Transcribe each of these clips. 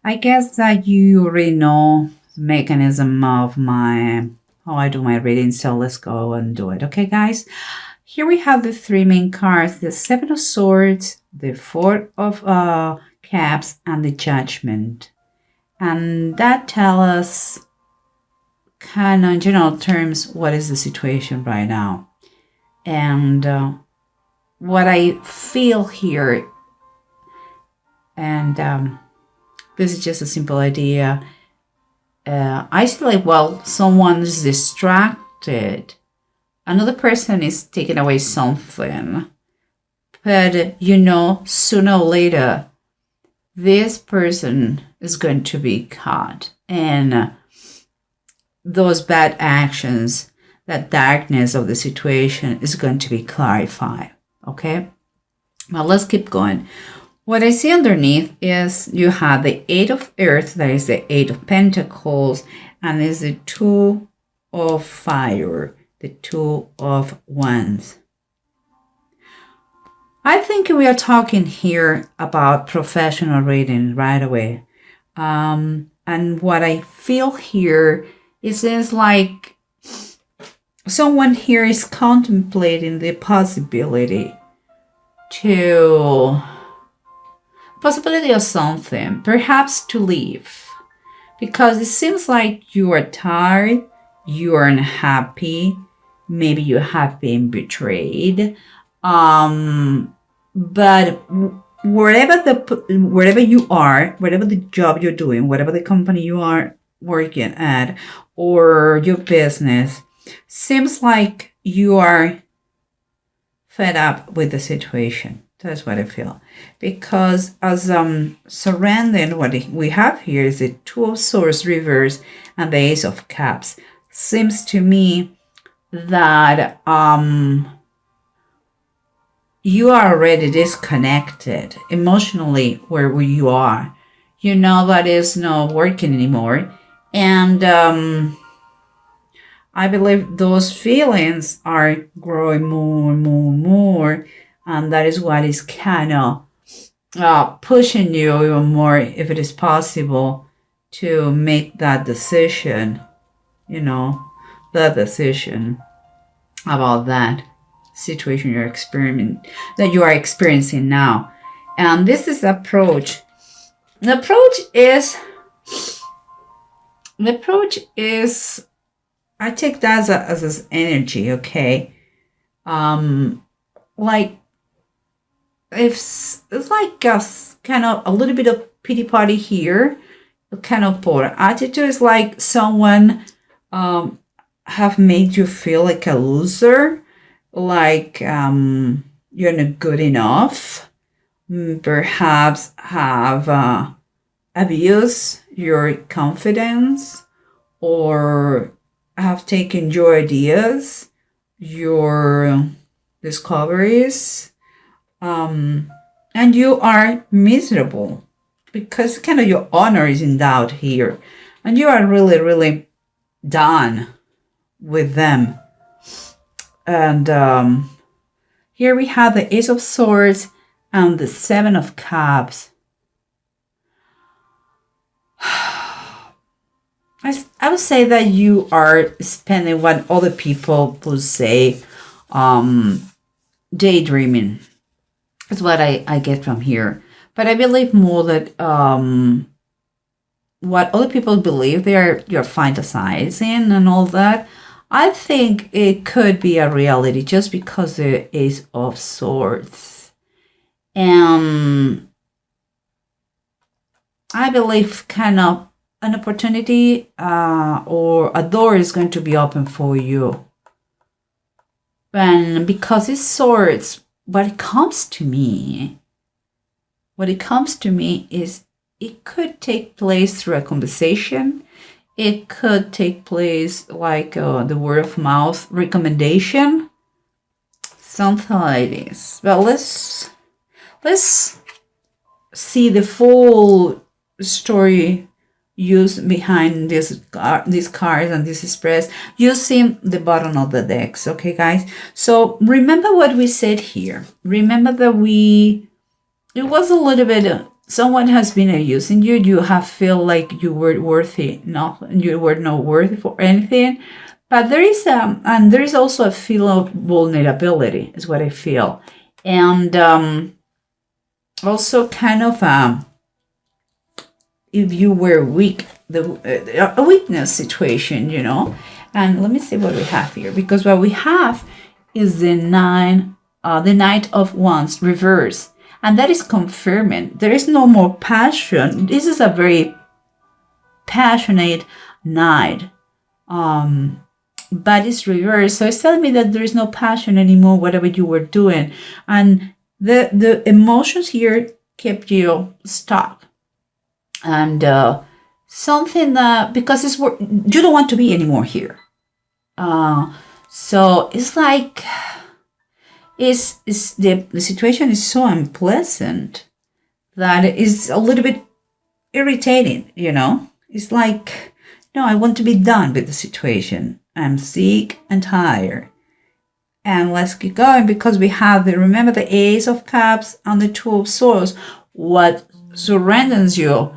I guess that you already know the mechanism of how I do my reading, so let's go and do it. Okay, guys? Here we have the three main cards, the Seven of Swords, the Four of Cups, and the Judgment. And that tells us, kind of in general terms, what is the situation right now. And what I feel here, and this is just a simple idea. I see like, well, someone's distracted. Another person is taking away something. But, sooner or later, this person is going to be caught. And those bad actions, that darkness of the situation is going to be clarified. Okay? Now let's keep going. What I see underneath is you have the Eight of Earth, that is the Eight of Pentacles, and is the Two of Fire, the Two of Wands. I think we are talking here about professional reading right away. And what I feel here is like someone here is contemplating the possibility of something, perhaps to leave, because it seems like you are tired, you are unhappy, maybe you have been betrayed, but wherever you are, whatever the job you're doing, whatever the company you are working at, or your business, seems like you are fed up with the situation. That's what I feel. Because as surrounding what we have here is the Two of Swords reverse and the Ace of Cups. Seems to me that you are already disconnected emotionally where you are. That is not working anymore. And I believe those feelings are growing more and more and more. And that is what is kind of pushing you even more, if it is possible, to make that decision, the decision about that situation that you are experiencing now. And this is the approach. The approach is, I take that as energy, okay? Like, it's like kind of a little bit of pity party here, kind of poor attitude. Is like someone have made you feel like a loser, like you're not good enough, perhaps have abused your confidence, or have taken your ideas, your discoveries, and you are miserable because kind of your honor is in doubt here, and you are really, really done with them. And here we have the Ace of Swords and the Seven of Cups. I would say that you are spending what other people would say daydreaming. That's what I get from here. But I believe more that what other people believe you're fantasizing and all that, I think it could be a reality just because there is of Swords. And I believe kind of an opportunity or a door is going to be open for you. And because it's Swords, what it comes to me is it could take place through a conversation. It could take place like the word of mouth recommendation, something like this. But let's see the full story used behind these cards and this express using the bottom of the decks. Okay, guys. So remember what we said here. Remember that it was a little bit someone has been abusing you. You have feel like you were worthy, you were not worthy for anything. But there is and there is also a feel of vulnerability, is what I feel, and also kind of if you were weak, a weakness situation, And let me see what we have here, because what we have is the Knight of Wands reverse, and that is confirming there is no more passion. This is a very passionate knight, but it's reversed, so it's telling me that there is no passion anymore, whatever you were doing, and the emotions here kept you stuck, and something that, because you don't want to be anymore here. So it's like the situation is so unpleasant that it's a little bit irritating, It's like, no, I want to be done with the situation. I'm sick and tired. And let's keep going, because we have remember the Ace of Cups and the Two of Swords. What surrenders you?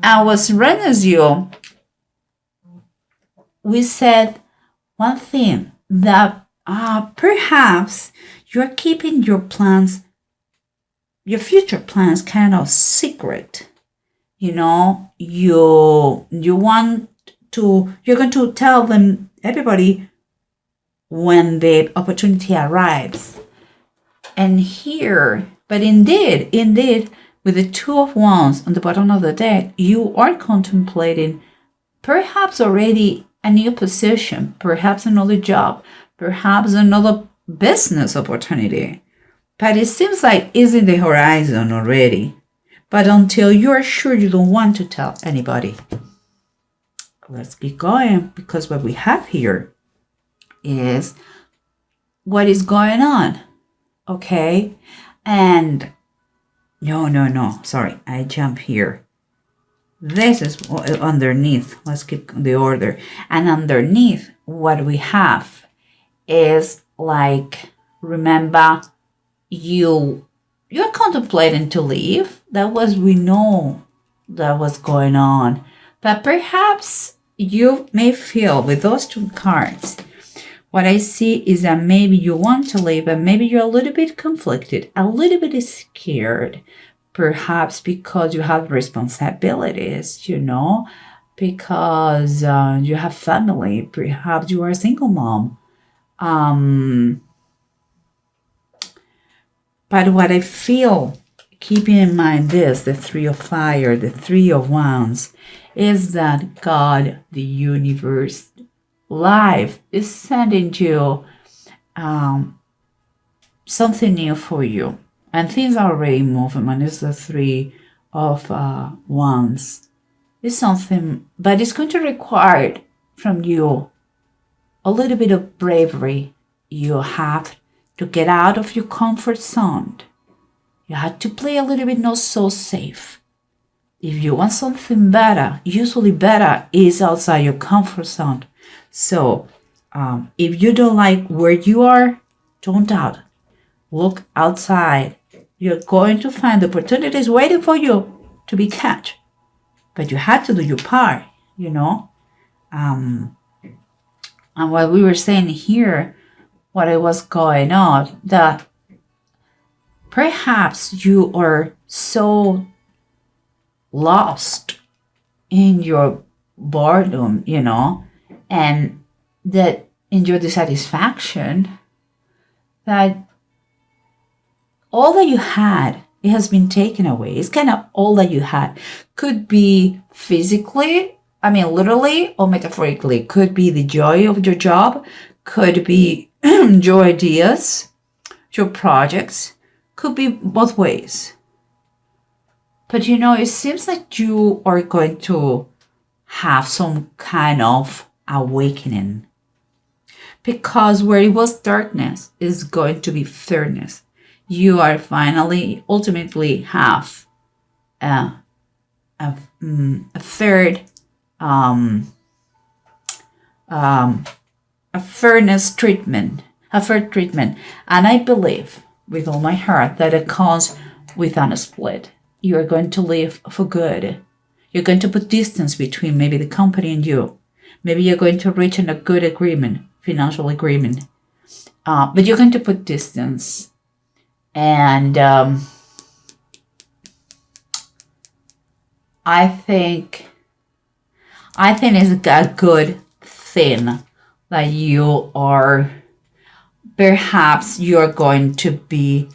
And what surrenders you, we said one thing, that perhaps you're keeping your plans, your future plans, kind of secret. You want to, you're going to tell them, everybody, when the opportunity arrives. And here, but indeed, with the Two of Wands on the bottom of the deck, you are contemplating perhaps already a new position, perhaps another job, perhaps another business opportunity. But it seems like it's in the horizon already. But until you're sure, you don't want to tell anybody. Let's keep going, because what we have here is what is going on. Okay? And no, sorry, I jump here. This is underneath. Let's keep the order. And underneath, what we have is like, remember, you're contemplating to leave. We know that was going on. But perhaps you may feel with those two cards, what I see is that maybe you want to leave, but maybe you're a little bit conflicted, a little bit scared, perhaps because you have responsibilities, because you have family, perhaps you are a single mom. But what I feel, keeping in mind this, the Three of Fire, the Three of Wands, is that God, the universe, life is sending you something new for you. And things are already moving. And it's the Three of Wands. It's something, but it's going to require from you a little bit of bravery. You have to get out of your comfort zone. You have to play a little bit not so safe. If you want something better, usually better is outside your comfort zone. So if you don't like where you are, don't doubt. Look outside. You're going to find opportunities waiting for you to be catch. But you have to do your part, And what we were saying here, what it was going on, that perhaps you are so lost in your boredom, and that in your dissatisfaction, that all that you had, it has been taken away. It's kind of all that you had. Could be physically, literally or metaphorically. Could be the joy of your job. Could be your ideas, your projects. Could be both ways. But it seems like you are going to have some kind of awakening. Because where it was darkness is going to be fairness. You are ultimately have a fair treatment. And I believe with all my heart that it comes with a split. you are going to leave for good. You're going to put distance between maybe the company and you. Maybe you're going to reach a good agreement, financial agreement. But you're going to put distance. And I think it's a good thing that you are, perhaps you're going to be,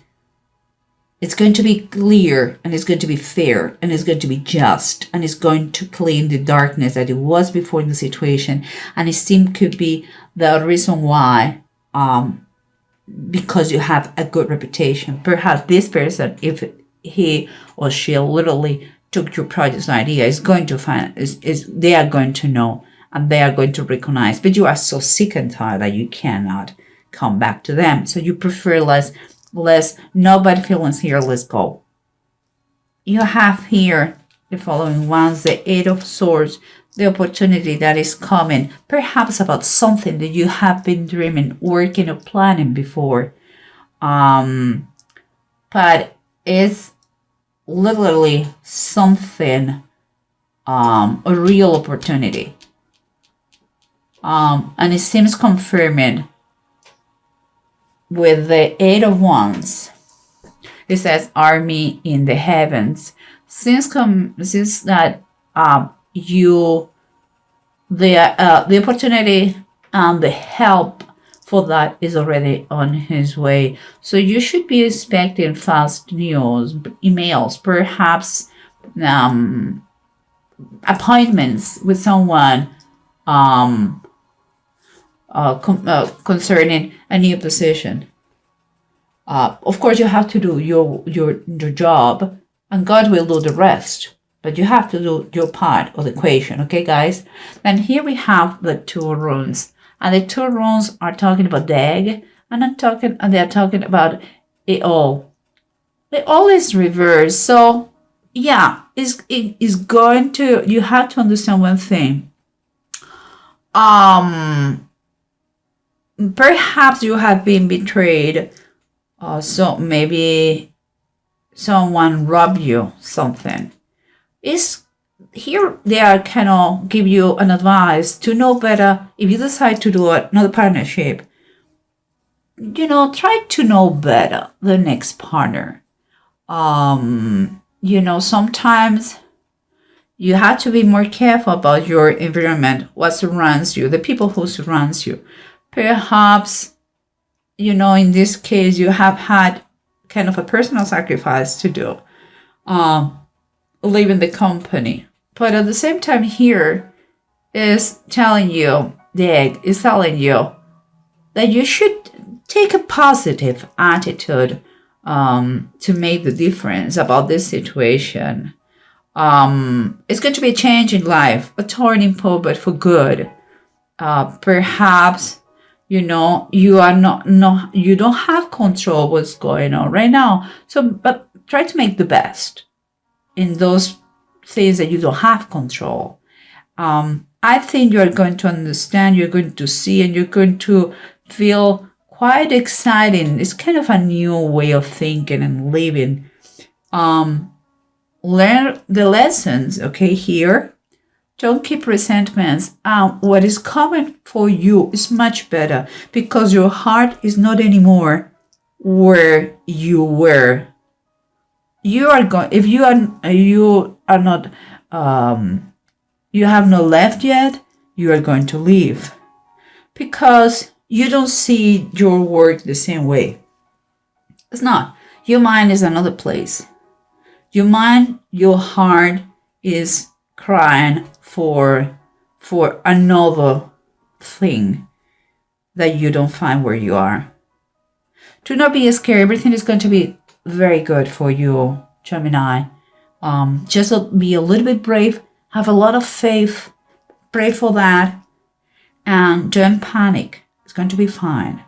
it's going to be clear, and it's going to be fair, and it's going to be just, and it's going to clean the darkness that it was before in the situation. And it seemed could be the reason why, because you have a good reputation. Perhaps this person, if he or she literally took your project's idea, is going to find, they are going to know, and they are going to recognize, but you are so sick and tired that you cannot come back to them. So you prefer less, no bad feelings here, let's go. You have here the following ones: the Eight of Swords, the opportunity that is coming, perhaps about something that you have been dreaming, working, or planning before. But it's literally something, a real opportunity. And it seems confirming with the Eight of Wands. It says army in the heavens. Since that the opportunity and the help for that is already on his way. So you should be expecting fast news, emails, perhaps appointments with someone concerning a new position. Of course, you have to do your job, and God will do the rest. But you have to do your part of the equation, okay, guys? And here we have the two runes, and the two runes are talking about the egg, and they're talking about it all. It all is reversed, so yeah, it is going to. You have to understand one thing. Perhaps you have been betrayed. So maybe someone robbed you something. Is here they are kind of give you an advice to know better if you decide to do another partnership. Try to know better the next partner. Sometimes you have to be more careful about your environment, what surrounds you, the people who surrounds you. Perhaps, in this case, you have had kind of a personal sacrifice to do, leaving the company. But at the same time here is telling you, the egg is telling you that you should take a positive attitude to make the difference about this situation. It's going to be a change in life, a turning point, but for good. Perhaps you are you don't have control what's going on right now. So, but try to make the best in those things that you don't have control. I think you're going to understand, you're going to see, and you're going to feel quite exciting. It's kind of a new way of thinking and living. Learn the lessons, okay, here. Don't keep resentments. What is coming for you is much better because your heart is not anymore where you were. You are going. If you are not, you have not left yet. You are going to leave because you don't see your work the same way. It's not. Your mind is another place. Your mind, your heart is crying for another thing that you don't find where you are. Do not be scared. Everything is going to be very good for you, Gemini. Just be a little bit brave. Have a lot of faith. Pray for that. And don't panic. It's going to be fine.